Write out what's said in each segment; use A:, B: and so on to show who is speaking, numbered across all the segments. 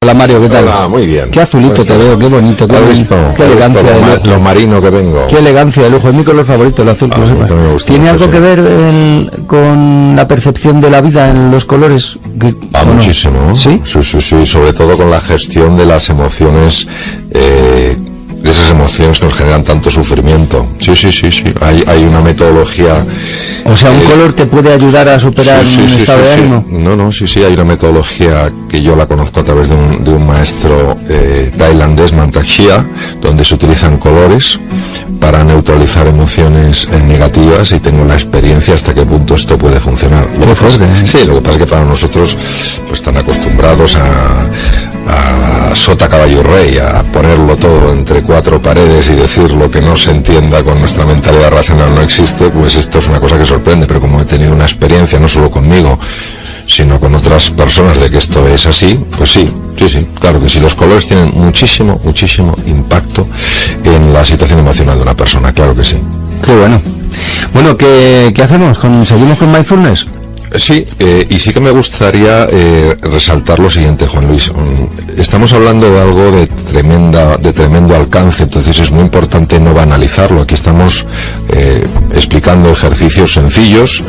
A: Hola Mario, ¿qué tal?
B: Hola, muy bien.
A: Qué azulito te veo, qué bonito, qué elegancia de lujo.
B: Lo marino que vengo.
A: Qué elegancia de lujo, es mi color favorito, el azul, que lo sepas. ¿Tiene algo que ver con la percepción de la vida en los colores?
B: Muchísimo.
A: ¿Sí?
B: Sí, sobre todo con la gestión de las emociones, de esas emociones que nos generan tanto sufrimiento. Sí. Hay una metodología.
A: O sea, un color te puede ayudar a superar un estado de ánimo.
B: Sí, hay una metodología que yo la conozco a través de un maestro tailandés, Mantak Chia, donde se utilizan colores para neutralizar emociones negativas, y tengo la experiencia hasta qué punto esto puede funcionar. Lo que pasa es que para nosotros pues están acostumbrados a sota caballo rey, a ponerlo todo entre cuatro paredes y decir lo que no se entienda con nuestra mentalidad racional no existe. Pues esto es una cosa que sorprende, pero como he tenido una experiencia no solo conmigo sino con otras personas de que esto es así, pues sí, claro que sí, los colores tienen muchísimo impacto en la situación emocional de una persona, claro que sí.
A: Qué bueno. Bueno, ¿qué hacemos? ¿Seguimos con Mindfulness?
B: Sí, y sí que me gustaría resaltar lo siguiente, Juan Luis. Estamos hablando de algo de tremendo alcance, entonces es muy importante no banalizarlo. Aquí estamos explicando ejercicios sencillos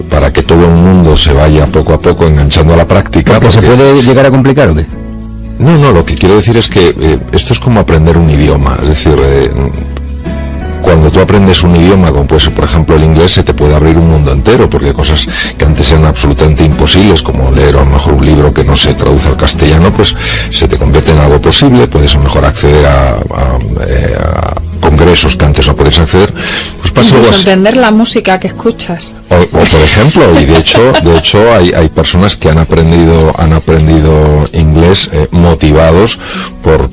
B: para que todo el mundo se vaya poco a poco enganchando a la práctica.
A: ¿Se puede llegar a complicar o qué?
B: No, lo que quiero decir es que esto es como aprender un idioma, es decir, cuando tú aprendes un idioma, como puede ser por ejemplo el inglés, se te puede abrir un mundo entero, porque cosas que antes eran absolutamente imposibles, como leer a lo mejor un libro que no se traduce al castellano, pues se te convierte en algo posible. Puedes a lo mejor acceder a congresos que antes no podías acceder, pues pasa algo así.
C: Entender la música que escuchas.
B: O por ejemplo, y de hecho hay personas que han aprendido inglés motivados por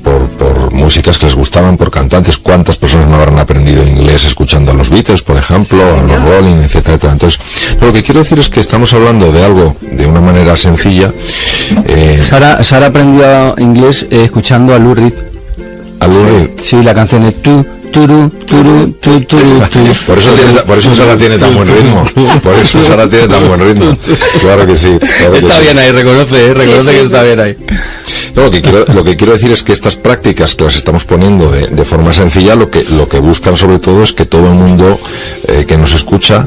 B: músicas que les gustaban, por cantantes. ¿Cuántas personas no habrán aprendido inglés escuchando a los Beatles, por ejemplo, a los Rolling, etcétera? Entonces, lo que quiero decir es que estamos hablando de algo de una manera sencilla.
A: Sara aprendió inglés escuchando a Lou Reed. Sí, la canción es
B: Por eso Sara tiene tan buen ritmo. Claro que sí.
A: Está bien ahí, reconoce que está bien ahí.
B: Lo que quiero decir es que estas prácticas que las estamos poniendo de forma sencilla, lo que buscan sobre todo es que todo el mundo que nos escucha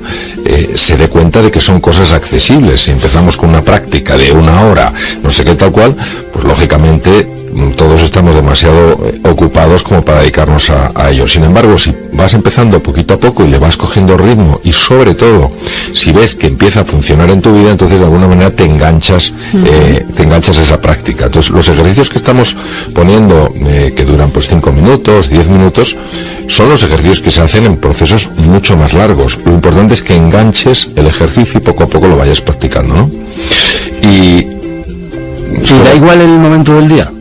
B: se dé cuenta de que son cosas accesibles. Si empezamos con una práctica de 1 hora, no sé qué tal cual, pues lógicamente todos estamos demasiado ocupados como para dedicarnos a ello. Sin embargo, si vas empezando poquito a poco y le vas cogiendo ritmo, y sobre todo si ves que empieza a funcionar en tu vida, entonces de alguna manera te enganchas a esa práctica. Entonces los ejercicios que estamos poniendo, que duran pues 5 minutos, 10 minutos, son los ejercicios que se hacen en procesos mucho más largos. Lo importante es que enganches el ejercicio y poco a poco lo vayas practicando, ¿no? Y
A: da igual el momento del día.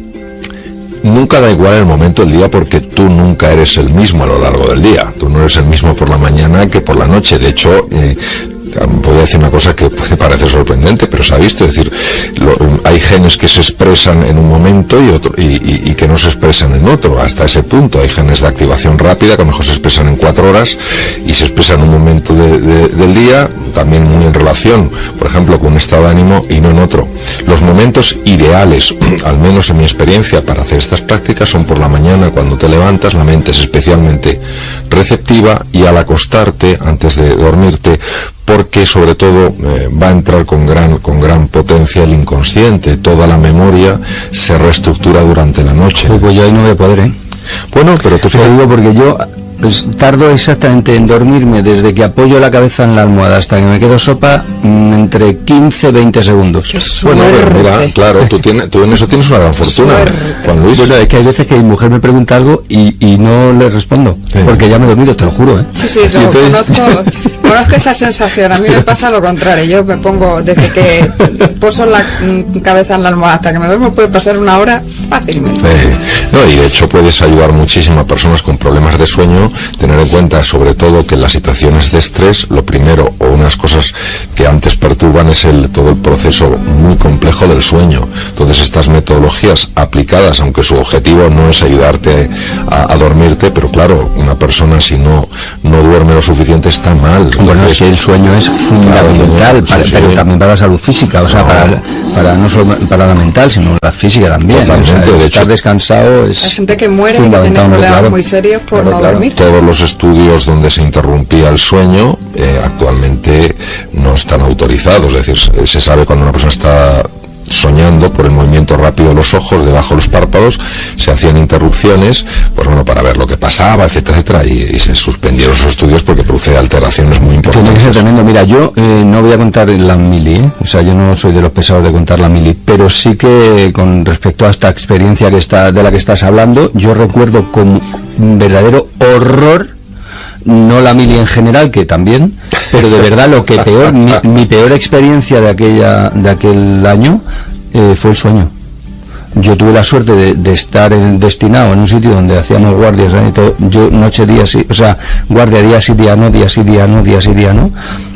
B: Nunca da igual el momento del día, porque tú nunca eres el mismo a lo largo del día. Tú no eres el mismo por la mañana que por la noche. De hecho, voy a decir una cosa que puede parecer sorprendente, pero se ha visto, es decir, hay genes que se expresan en un momento y que no se expresan en otro, hasta ese punto. Hay genes de activación rápida que a lo mejor se expresan en 4 horas y se expresan en un momento del día, también muy en relación, por ejemplo, con un estado de ánimo y no en otro. Los momentos ideales, al menos en mi experiencia, para hacer estas prácticas son por la mañana, cuando te levantas, la mente es especialmente receptiva, y al acostarte, antes de dormirte, porque sobre todo va a entrar con gran potencia el inconsciente. Toda la memoria se reestructura durante la noche.
A: Pues yo ahí no voy a poder,
B: Bueno, pero tú fíjate.
A: Te digo porque yo tardo exactamente en dormirme desde que apoyo la cabeza en la almohada hasta que me quedo sopa entre 15 y 20 segundos.
B: Bueno, mira, claro, tú en eso tienes una gran fortuna, Juan Luis.
A: Bueno, es que hay veces que mi mujer me pregunta algo y no le respondo, porque ya me he dormido, te lo juro,
C: Sí, conozco esa sensación. A mí me pasa lo contrario. Yo me pongo, desde que poso la cabeza en la almohada hasta que me duermo, puede pasar 1 hora fácilmente.
B: Y de hecho puedes ayudar muchísimo a personas con problemas de sueño. Tener en cuenta sobre todo que en las situaciones de estrés, lo primero, o unas cosas que antes perturban, es todo el proceso muy complejo del sueño. Entonces estas metodologías aplicadas, aunque su objetivo no es ayudarte a dormirte, pero claro, una persona si no duerme lo suficiente está mal.
A: Bueno, es que el sueño es fundamental, pero también para la salud física, o sea, no solo para la mental, sino la física también.
B: Totalmente,
A: o sea,
B: de
A: estar
B: hecho,
A: descansado es
C: hay gente que muere y que tiene problemas muy serios por no dormir.
B: Todos los estudios donde se interrumpía el sueño actualmente no están autorizados, es decir, se sabe cuando una persona está soñando por el movimiento rápido de los ojos debajo de los párpados, se hacían interrupciones, pues bueno, para ver lo que pasaba, etcétera, etcétera, y se suspendieron esos estudios porque produce alteraciones muy importantes.
A: Tiene que ser tremendo. Mira, yo no voy a contar la mili, o sea, yo no soy de los pesados de contar la mili, pero sí que con respecto a esta experiencia de la que estás hablando, yo recuerdo con un verdadero horror, no la mili en general, que también, pero de verdad lo que peor, mi peor experiencia de aquel año fue el sueño. Yo tuve la suerte de estar destinado en un sitio donde hacíamos guardias, yo noche, día, sí, o sea, guardia día sí, día no, día sí, día no, día sí, día no,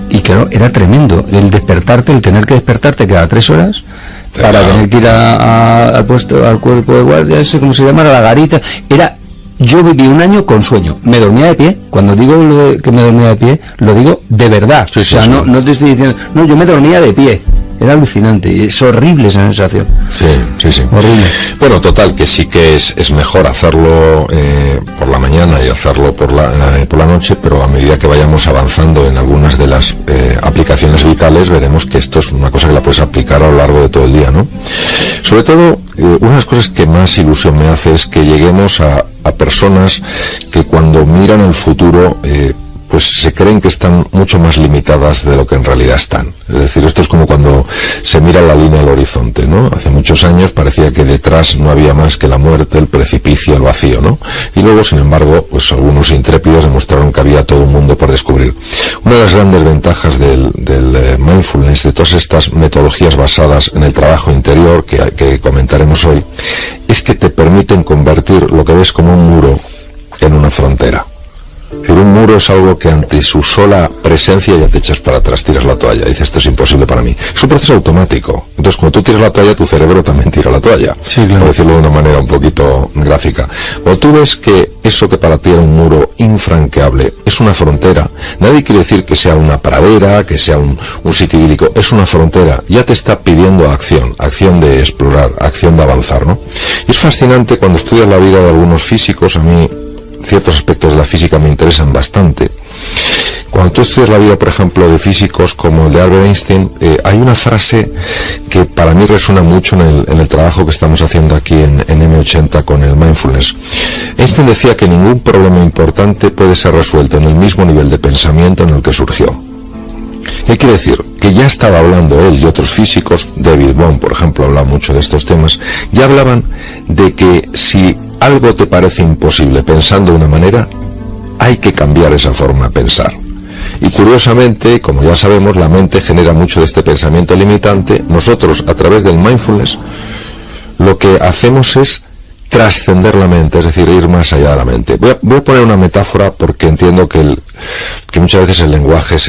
A: y claro, era tremendo el despertarte, el tener que despertarte cada 3 horas para tener que ir al puesto, al cuerpo de guardia, ese como se llama, la garita, yo viví un año con sueño, me dormía de pie. Cuando digo que me dormía de pie, lo digo de verdad.
B: Sí,
A: o sea, no te estoy diciendo, no, yo me dormía de pie. Era alucinante, y es horrible esa sensación.
B: Sí.
A: Horrible.
B: Bueno, total, que sí que es mejor hacerlo por la mañana y hacerlo por la noche, pero a medida que vayamos avanzando en algunas de las aplicaciones vitales, veremos que esto es una cosa que la puedes aplicar a lo largo de todo el día, ¿no? Sobre todo, una de las cosas que más ilusión me hace es que lleguemos a personas que cuando miran el futuro pues se creen que están mucho más limitadas de lo que en realidad están. Es decir, esto es como cuando se mira la línea del horizonte, ¿no? Hace muchos años parecía que detrás no había más que la muerte, el precipicio, el vacío, ¿no? Y luego, sin embargo, pues algunos intrépidos demostraron que había todo un mundo por descubrir. Una de las grandes ventajas del mindfulness, de todas estas metodologías basadas en el trabajo interior que comentaremos hoy, es que te permiten convertir lo que ves como un muro en una frontera. Pero un muro es algo que ante su sola presencia ya te echas para atrás, tiras la toalla, dices, esto es imposible para mí. Es un proceso automático. Entonces, cuando tú tiras la toalla, tu cerebro también tira la toalla. Sí, claro. Por decirlo de una manera un poquito gráfica. Cuando tú ves que eso que para ti era un muro infranqueable es una frontera, nadie quiere decir que sea una pradera, que sea un sitio idílico, es una frontera. Ya te está pidiendo acción de explorar, acción de avanzar, ¿no? Y es fascinante cuando estudias la vida de algunos físicos. A mí ciertos aspectos de la física me interesan bastante. Cuando tú estudias la vida, por ejemplo, de físicos como el de Albert Einstein, hay una frase que para mí resuena mucho en el trabajo que estamos haciendo aquí en M80 con el mindfulness. Einstein decía que ningún problema importante puede ser resuelto en el mismo nivel de pensamiento en el que surgió. ¿Qué quiere decir? Que ya estaba hablando él y otros físicos, David Bohm, por ejemplo, habla mucho de estos temas, ya hablaban de que si algo te parece imposible pensando de una manera, hay que cambiar esa forma de pensar. Y curiosamente, como ya sabemos, la mente genera mucho de este pensamiento limitante. Nosotros, a través del mindfulness, lo que hacemos es trascender la mente, es decir, ir más allá de la mente. Voy a poner una metáfora porque entiendo que muchas veces el lenguaje es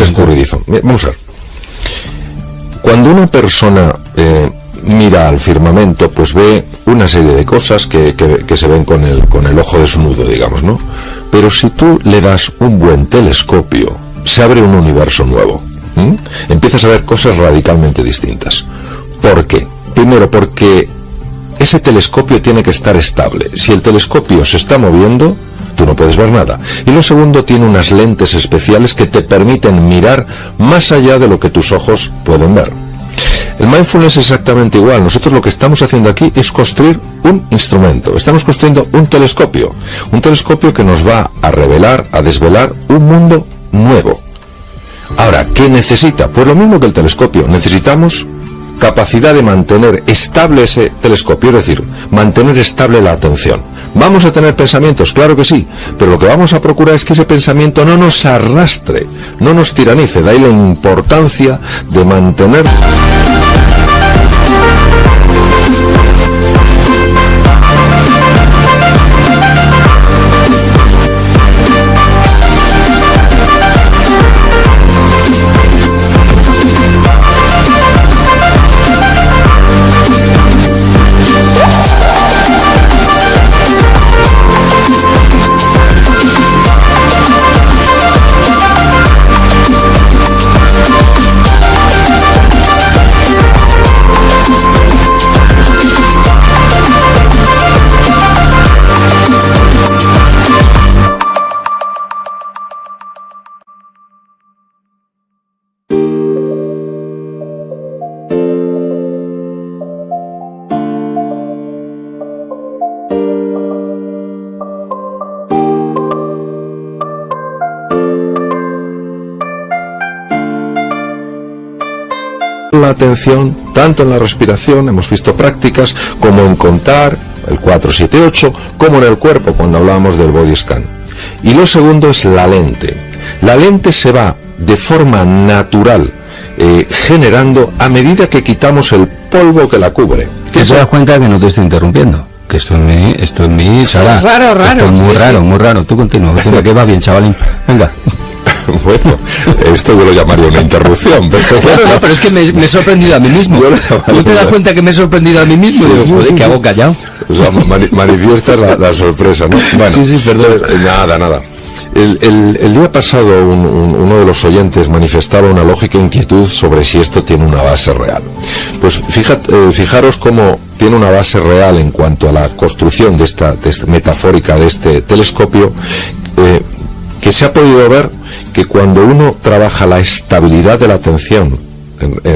B: escurridizo. Vamos a ver. Cuando una persona mira al firmamento, pues ve una serie de cosas que se ven con el ojo desnudo, digamos, ¿no? Pero si tú le das un buen telescopio, se abre un universo nuevo. Empiezas a ver cosas radicalmente distintas. ¿Por qué? Primero, porque ese telescopio tiene que estar estable. Si el telescopio se está moviendo, tú no puedes ver nada. Y lo segundo, tiene unas lentes especiales que te permiten mirar más allá de lo que tus ojos pueden ver. El mindfulness es exactamente igual. Nosotros lo que estamos haciendo aquí es construir un instrumento. Estamos construyendo un telescopio que nos va a revelar, a desvelar un mundo nuevo. Ahora, ¿qué necesita? Pues lo mismo que el telescopio. Necesitamos capacidad de mantener estable ese telescopio, es decir, mantener estable la atención. ¿Vamos a tener pensamientos? Claro que sí, pero lo que vamos a procurar es que ese pensamiento no nos arrastre, no nos tiranice. De ahí la importancia de mantener la atención tanto en la respiración, hemos visto prácticas, como en contar, el 4-7-8, como en el cuerpo, cuando hablábamos del body scan. Y lo segundo es la lente. La lente se va de forma natural generando a medida que quitamos el polvo que la cubre.
A: ¿Te das cuenta que no te estoy interrumpiendo? Que esto es mi sala.
C: Raro.
A: Esto es muy raro, muy raro. Tú continúa, que va bien, chavalín. Venga.
B: Bueno, esto yo lo llamaría una interrupción. Pero
A: claro, no, pero es que me he sorprendido a mí mismo. ¿Tú te das cuenta que me he sorprendido a mí mismo? Sí, digo, joder, ¿qué hago callado?
B: O sea, manifiesta la sorpresa, ¿no? Bueno,
A: sí, perdón.
B: Nada. El día pasado uno de los oyentes manifestaba una lógica inquietud sobre si esto tiene una base real. Pues fijaros cómo tiene una base real en cuanto a la construcción de esta metafórica de este telescopio, que se ha podido ver que cuando uno trabaja la estabilidad de la atención,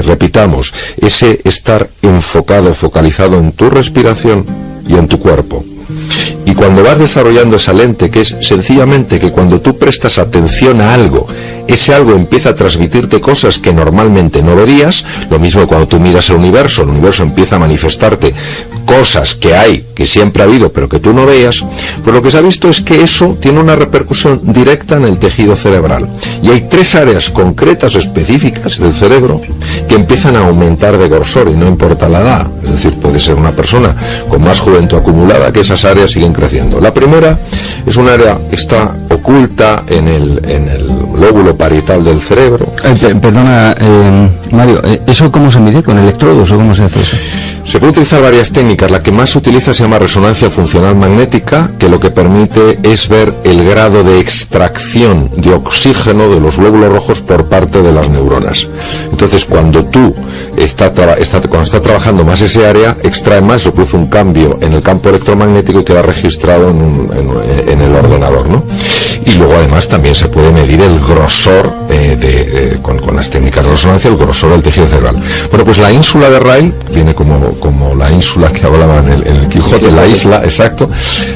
B: repitamos, ese estar enfocado, focalizado en tu respiración y en tu cuerpo, y cuando vas desarrollando esa lente, que es sencillamente que cuando tú prestas atención a algo, ese algo empieza a transmitirte cosas que normalmente no verías, lo mismo cuando tú miras el universo empieza a manifestarte cosas que hay, que siempre ha habido, pero que tú no veas, pues lo que se ha visto es que eso tiene una repercusión directa en el tejido cerebral. Y hay 3 áreas concretas, específicas del cerebro, que empiezan a aumentar de grosor, y no importa la edad. Es decir, puede ser una persona con más juventud acumulada, que esas áreas siguen creciendo. La primera es un área que está oculta en el lóbulo parietal del cerebro.
A: Perdona, Mario, ¿eso cómo se mide? ¿Con electrodos o cómo se hace eso?
B: Se puede utilizar varias técnicas. La que más se utiliza se llama resonancia funcional magnética, que lo que permite es ver el grado de extracción de oxígeno de los glóbulos rojos por parte de las neuronas. Entonces, cuando tú estás trabajando más ese área, extrae más, se produce un cambio en el campo electromagnético y queda registrado en el ordenador, ¿no? Y luego además también se puede medir el grosor con las técnicas de resonancia, el grosor del tejido cerebral. Bueno, pues la ínsula de Rayleigh viene como la ínsula que hablaban en el Quijote, la isla, exacto.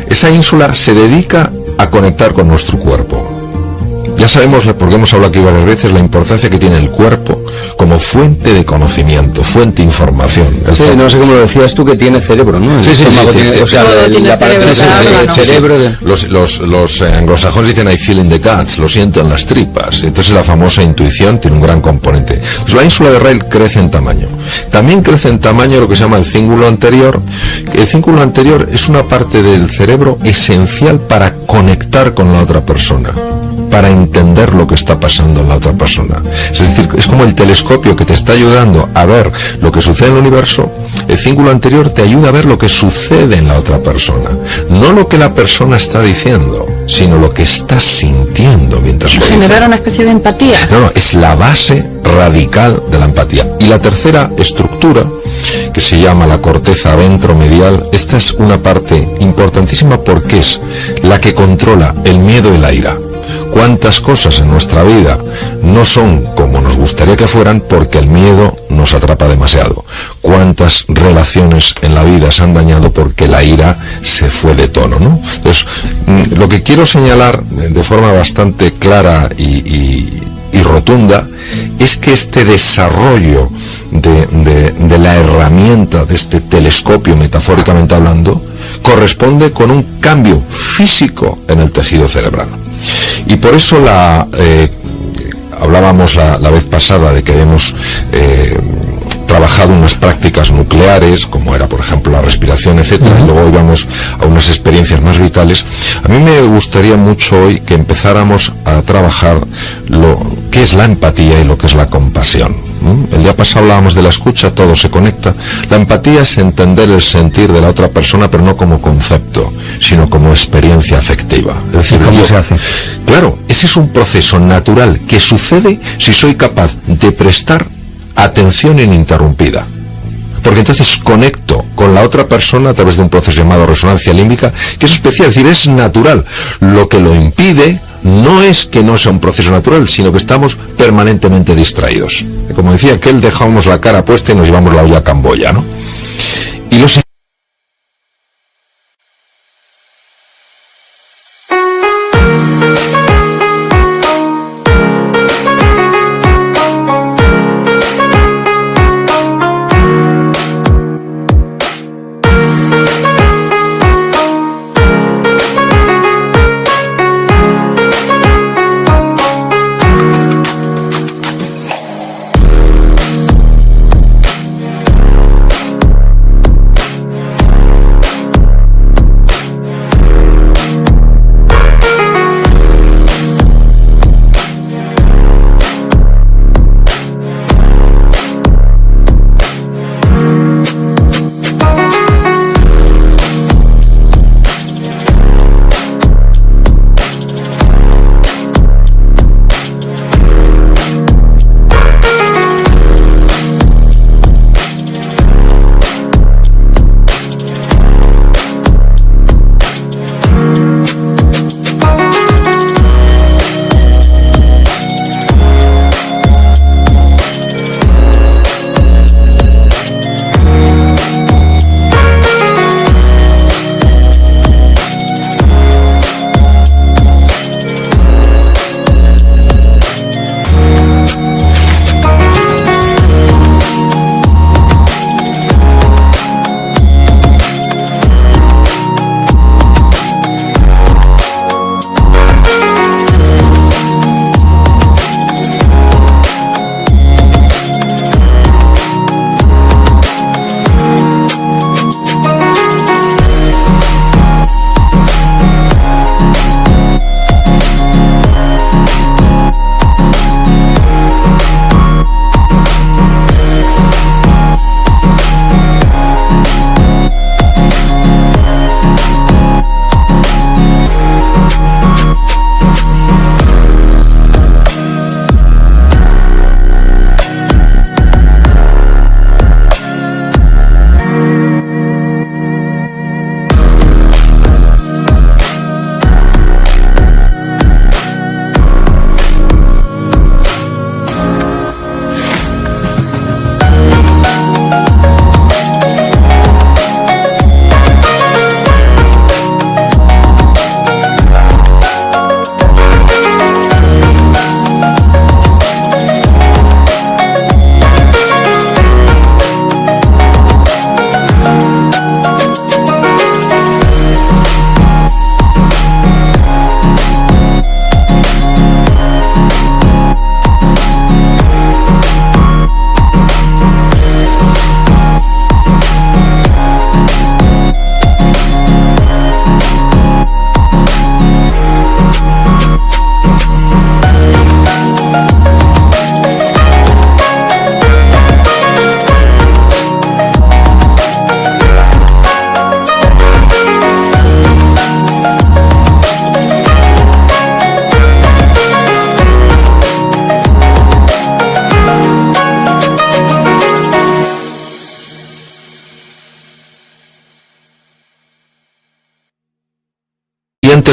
B: Esa ínsula se dedica a conectar con nuestro cuerpo. Ya sabemos, porque hemos hablado aquí varias veces, la importancia que tiene el cuerpo como fuente de conocimiento, fuente de información.
A: Sí, no sé cómo lo decías tú, que tiene cerebro, ¿no?
B: Sí.
A: O sea, la parte del cerebro.
B: Los anglosajones dicen I feel in the guts, lo siento en las tripas. Entonces la famosa intuición tiene un gran componente. Pues la ínsula de Rayleigh crece en tamaño. También crece en tamaño lo que se llama el cíngulo anterior. El cíngulo anterior es una parte del cerebro esencial para conectar con la otra persona, para entender lo que está pasando en la otra persona. Es decir, es como el telescopio que te está ayudando a ver lo que sucede en el universo. El cíngulo anterior te ayuda a ver lo que sucede en la otra persona. No lo que la persona está diciendo, sino lo que está sintiendo mientras lo dice.
C: Generar una especie de empatía.
B: No, es la base radical de la empatía. Y la tercera estructura, que se llama la corteza ventromedial, esta es una parte importantísima porque es la que controla el miedo y la ira. Cuántas cosas en nuestra vida no son como nos gustaría que fueran porque el miedo nos atrapa demasiado. Cuántas relaciones en la vida se han dañado porque la ira se fue de tono, ¿no? Entonces, lo que quiero señalar de forma bastante clara y rotunda es que este desarrollo de la herramienta, de este telescopio, metafóricamente hablando, corresponde con un cambio físico en el tejido cerebral. Y por eso hablábamos la vez pasada de que habíamos trabajado unas prácticas nucleares, como era por ejemplo la respiración, etcétera, y luego íbamos a unas experiencias más vitales. A mí me gustaría mucho hoy que empezáramos a trabajar lo que es la empatía y lo que es la compasión. El día pasado hablábamos de la escucha, todo se conecta. La empatía es entender el sentir de la otra persona, pero no como concepto, sino como experiencia afectiva. Es decir,
A: ¿cómo se hace?
B: Claro, ese es un proceso natural que sucede si soy capaz de prestar atención ininterrumpida. Porque entonces conecto con la otra persona a través de un proceso llamado resonancia límbica, que es especial, es decir, es natural. Lo que lo impide no es que no sea un proceso natural, sino que estamos permanentemente distraídos. Como decía aquel, dejamos la cara puesta y nos llevamos la olla a Camboya, ¿no? Y los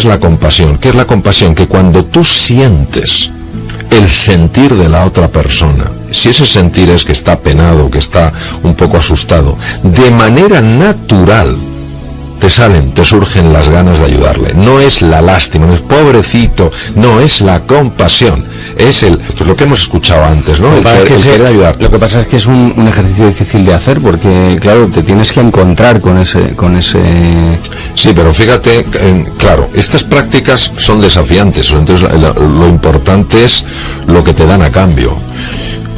B: es la compasión? ¿Qué es la compasión? Que cuando tú sientes el sentir de la otra persona, si ese sentir es que está penado, que está un poco asustado, de manera natural te surgen las ganas de ayudarle. No es la lástima, no es pobrecito, no, es la compasión. Es pues lo que hemos escuchado antes, ¿no? El querer ayudar.
A: Lo que pasa es que es un ejercicio difícil de hacer, porque, claro, te tienes que encontrar con ese...
B: Sí, pero fíjate, claro, estas prácticas son desafiantes, entonces lo importante es lo que te dan a cambio.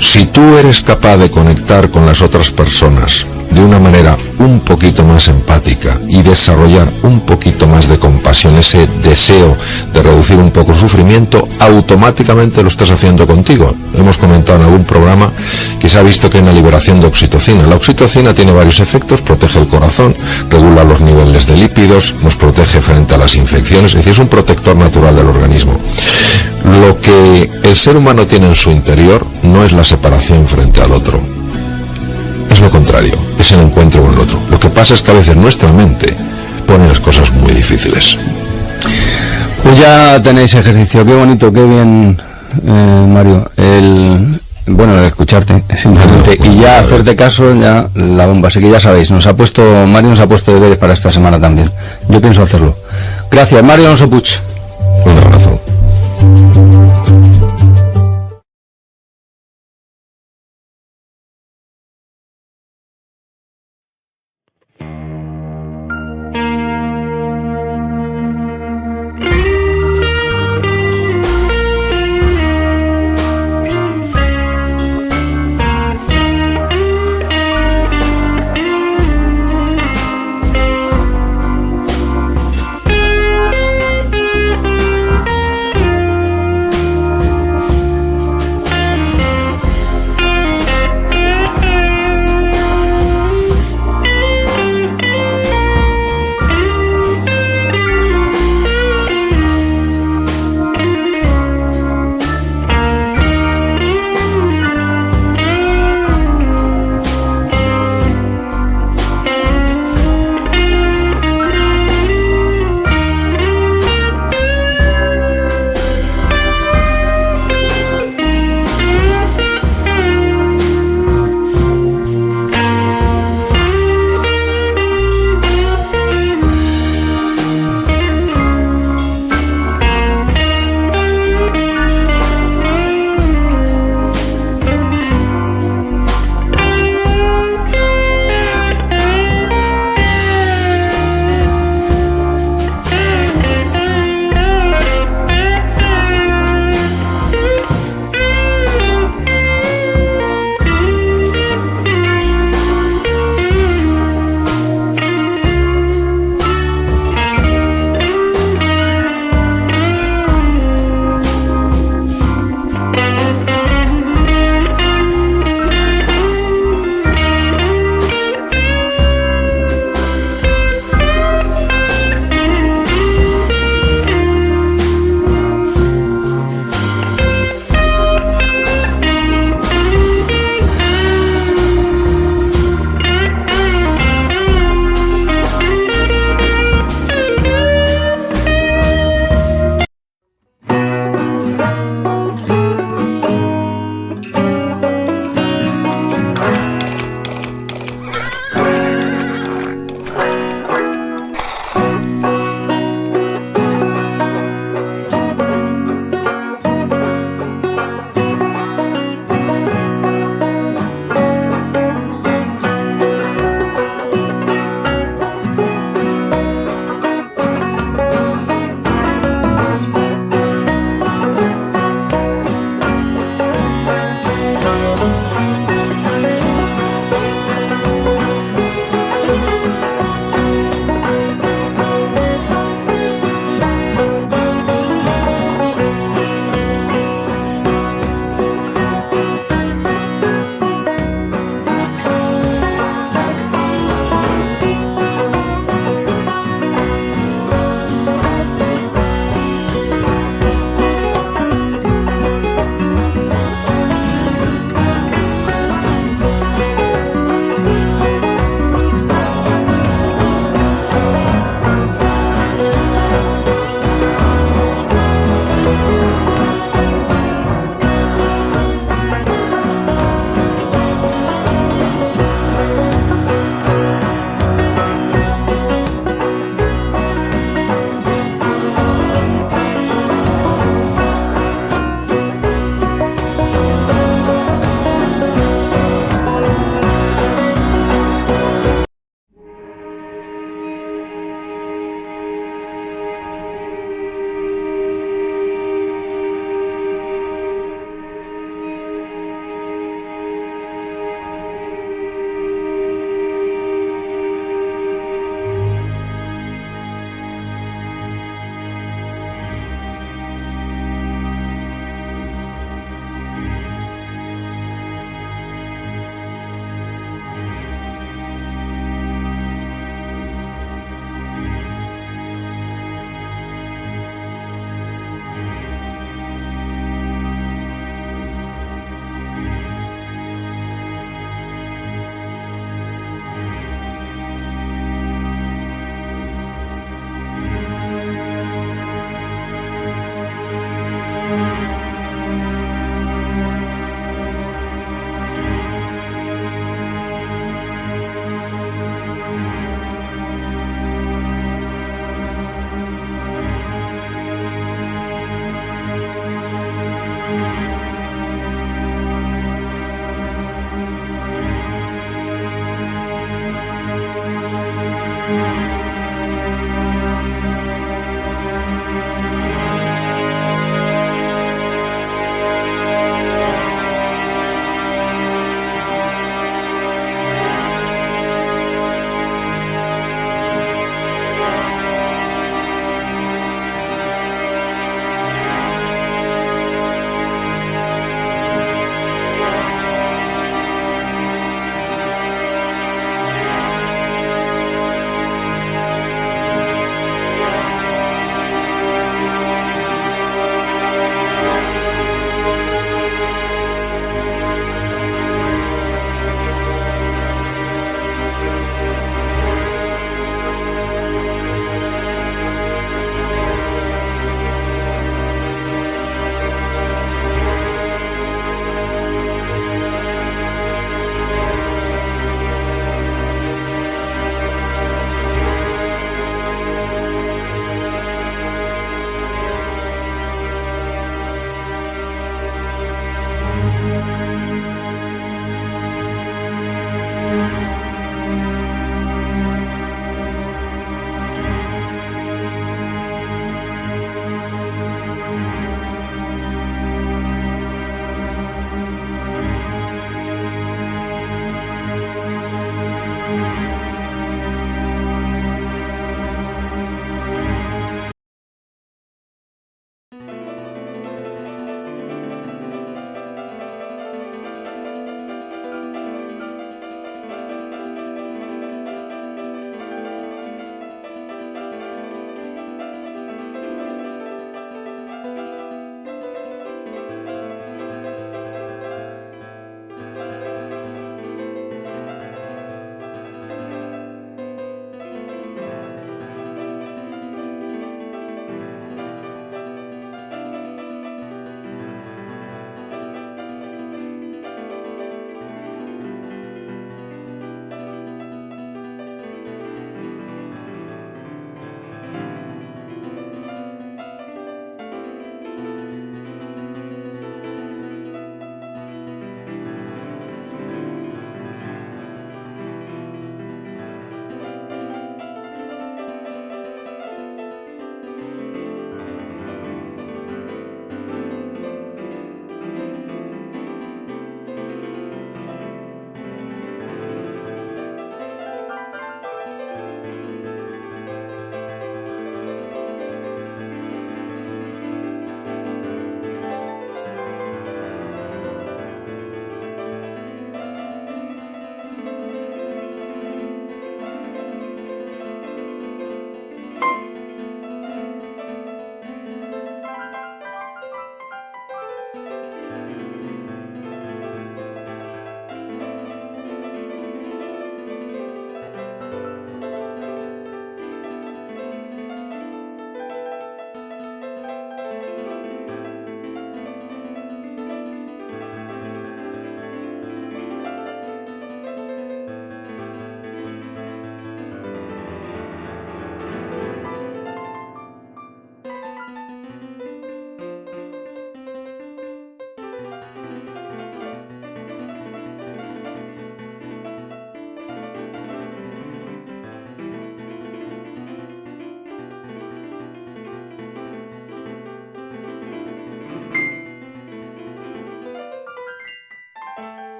B: Si tú eres capaz de conectar con las otras personas de una manera un poquito más empática y desarrollar un poquito más de compasión, ese deseo de reducir un poco el sufrimiento, automáticamente lo estás haciendo contigo. Hemos comentado en algún programa que se ha visto que hay una liberación de oxitocina. La oxitocina tiene varios efectos: protege el corazón, regula los niveles de lípidos, nos protege frente a las infecciones, es decir, es un protector natural del organismo. Lo que el ser humano tiene en su interior no es la separación frente al otro, es lo contrario, es el encuentro con el otro. Lo que pasa es que a veces nuestra mente pone las cosas muy difíciles.
A: Pues ya tenéis ejercicio, qué bonito, qué bien, Mario, el escucharte, simplemente, y ya hacerte caso, ya la bomba. Así que ya sabéis, Mario nos ha puesto deberes para esta semana también. Yo pienso hacerlo. Gracias, Mario Alonso Puig.
B: Un abrazo.
A: Adiós.